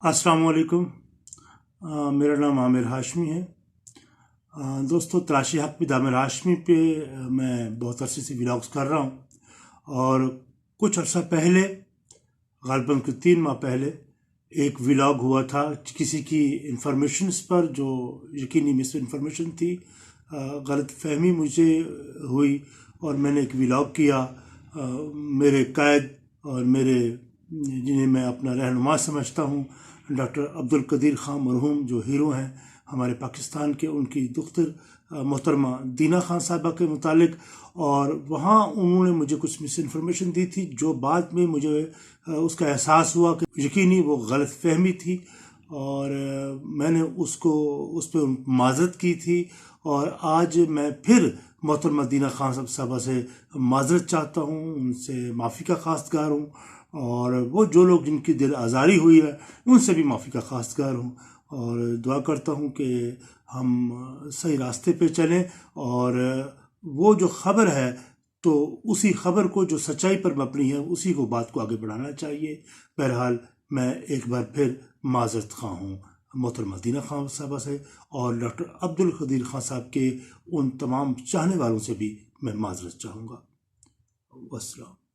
अस्सलाम वालेकुम। मेरा नाम आमिर हाशमी है। दोस्तों, तलाशी हक विद आमिर हाशमी पे मैं बहुत अरसे से व्लॉग्स कर रहा हूँ और कुछ अर्सा पहले, ग़ालिबन 3 माह पहले एक व्लॉग हुआ था किसी की इंफॉर्मेशंस पर जो यकीनी मिस इन्फॉर्मेशन थी। गलत फहमी मुझे हुई और मैंने एक व्लॉग किया। मेरे कायद और मेरे जिन्हें मैं अपना रहनुमा समझता हूँ, डॉक्टर अब्दुल कदीर ख़ान मरहूम जो हीरो हैं हमारे पाकिस्तान के, उनकी दुख्तर मोहतरमा दीना खान साहबा के मुतालिक। और वहाँ उन्होंने मुझे कुछ मिस इन्फॉर्मेशन दी थी जो बाद में मुझे उसका एहसास हुआ कि यकीनी वो गलत फहमी थी और मैंने उस पर माज़रत की थी। और आज मैं फिर मोहतरमा दीना खान साहबा से माज़रत चाहता हूँ, उनसे माफ़ी का ख़ास्तगार हूँ और वो जो लोग जिनकी दिल आज़ारी हुई है उनसे भी माफ़ी का ख़ास्तगार हूँ। और दुआ करता हूँ कि हम सही रास्ते पे चलें और वो जो ख़बर है तो उसी ख़बर को जो सच्चाई पर मबनी है उसी को बात को आगे बढ़ाना चाहिए। बहरहाल मैं एक बार फिर माज़रत ख़्वाह हूँ मोहतरमा दीना खान साहबा से और डॉक्टर अब्दुल कदीर खान साहब के उन तमाम चाहने वालों से भी मैं माज़रत चाहूँगा। वस्सलाम।